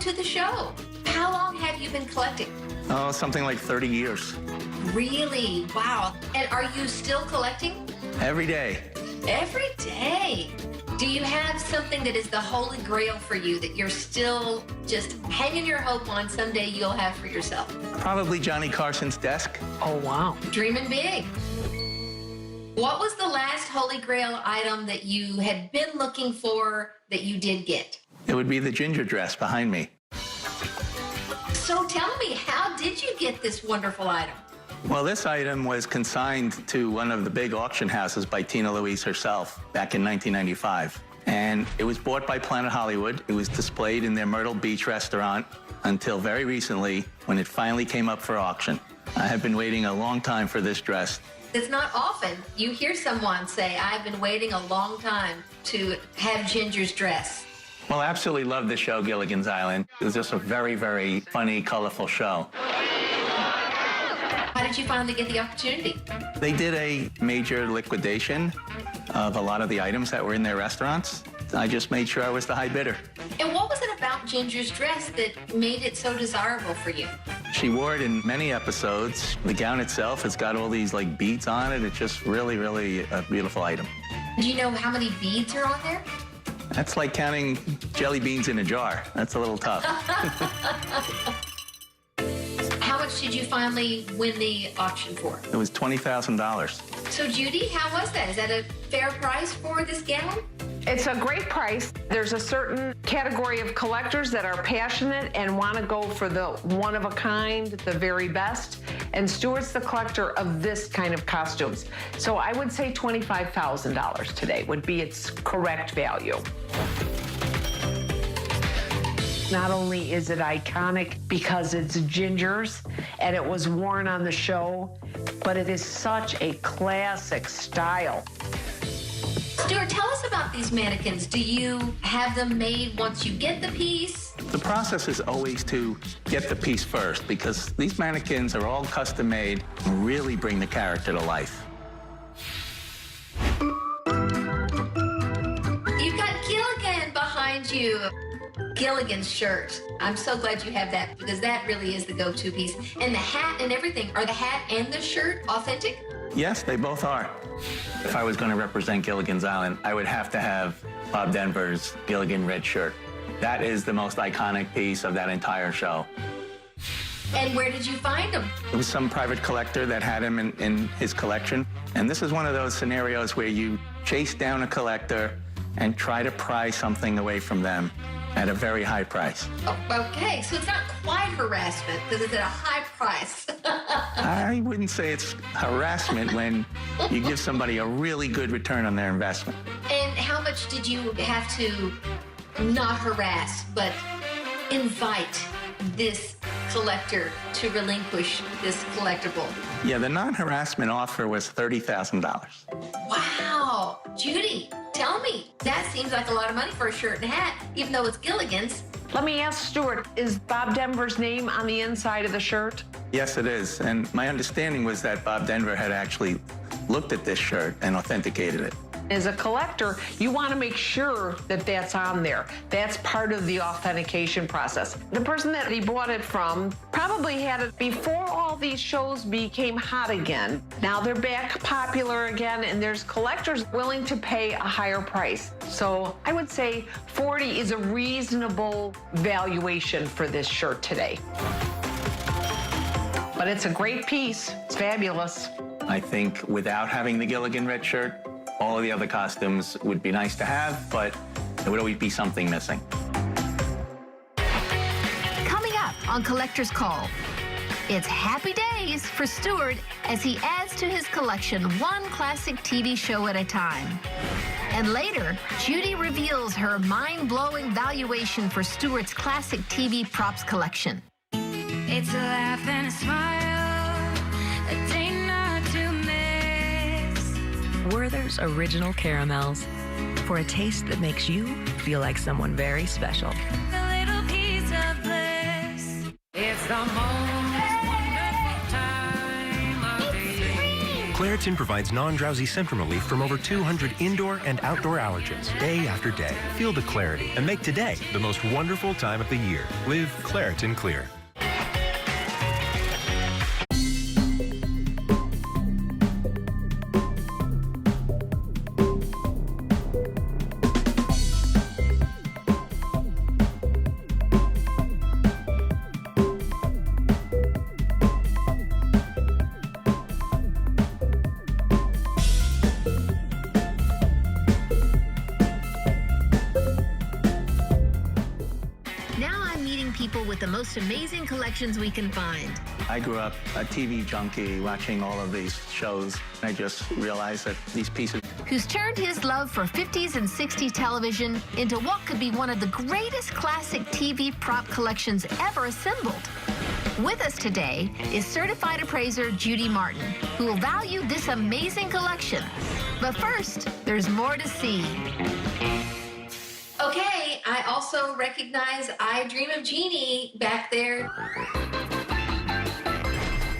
to the show. How long have you been collecting? Oh, something like 30 years. Really? Wow. And are you still collecting? Every day. Every day. Do you have something that is the holy grail for you that you're still just hanging your hope on someday you'll have for yourself? Probably Johnny Carson's desk. Oh, wow. Dreaming big. What was the last holy grail item that you had been looking for that you did get? It would be the ginger dress behind me. So tell me, how did you get this wonderful item? Well, this item was consigned to one of the big auction houses by Tina Louise herself back in 1995. And it was bought by Planet Hollywood. It was displayed in their Myrtle Beach restaurant until very recently when it finally came up for auction. I have been waiting a long time for this dress. It's not often you hear someone say, I've been waiting a long time to have Ginger's dress. Well, I absolutely love the show, Gilligan's Island. It was just a very, very funny, colorful show. How did you finally get the opportunity? They did a major liquidation of a lot of the items that were in their restaurants. I just made sure I was the high bidder. And what was it about Ginger's dress that made it so desirable for you? She wore it in many episodes. The gown itself has got all these like beads on it. It's just really, really a beautiful item. Do you know how many beads are on there? That's like counting jelly beans in a jar. That's a little tough. How much did you finally win the auction for? It was $20,000. So Judy, how was that? Is that a fair price for this gown? It's a great price. There's a certain category of collectors that are passionate and want to go for the one of a kind, the very best. And Stuart's the collector of this kind of costumes. So I would say $25,000 today would be its correct value. Not only is it iconic because it's Ginger's and it was worn on the show, but it is such a classic style. Stuart, tell us about these mannequins. Do you have them made once you get the piece? The process is always to get the piece first because these mannequins are all custom made and really bring the character to life. You've got Gilligan behind you. Gilligan's shirt. I'm so glad you have that because that really is the go-to piece. And the hat and everything. Are the hat and the shirt authentic? Yes, they both are. If I was going to represent Gilligan's Island, I would have to have Bob Denver's Gilligan red shirt. That is the most iconic piece of that entire show. And where did you find them? It was some private collector that had him in his collection. And this is one of those scenarios where you chase down a collector and try to pry something away from them at a very high price. Oh, okay, so it's not quite harassment because it's at a high price. I wouldn't say it's harassment when you give somebody a really good return on their investment. And how much did you have to not harass, but invite this collector to relinquish this collectible? Yeah, the non-harassment offer was $30,000. Wow. Judy, tell me. That seems like a lot of money for a shirt and hat, even though it's Gilligan's. Let me ask Stuart, is Bob Denver's name on the inside of the shirt? Yes, it is. And my understanding was that Bob Denver had actually looked at this shirt and authenticated it. As a collector, you want to make sure that that's on there. That's part of the authentication process. The person that he bought it from probably had it before all these shows became hot again. Now they're back popular again, and there's collectors willing to pay a higher price. So I would say 40 is a reasonable valuation for this shirt today. But it's a great piece. It's fabulous. I think without having the Gilligan red shirt, all of the other costumes would be nice to have, but there would always be something missing. Coming up on Collector's Call, it's happy days for Stuart as he adds to his collection one classic TV show at a time. And later, Judy reveals her mind-blowing valuation for Stuart's classic TV props collection. It's a laugh and a smile, a day not to miss. Werther's Original Caramels. For a taste that makes you feel like someone very special. A little piece of bliss. It's the most wonderful time of the year. Claire Claritin provides non-drowsy symptom relief from over 200 indoor and outdoor allergens, day after day. Feel the clarity and make today the most wonderful time of the year with Claritin Clear. Now I'm meeting people with the most amazing collections we can find. I grew up a TV junkie watching all of these shows. I just realized that these pieces Who's turned his love for 50s and 60s television into what could be one of the greatest classic TV prop collections ever assembled. With us today is certified appraiser Judy Martin, who will value this amazing collection. But first, there's more to see. Okay, I also recognize I Dream of Jeannie back there.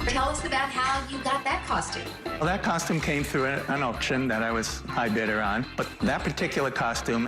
Tell us about how you got that costume. Well, that costume came through an auction that I was high bidder on, but that particular costume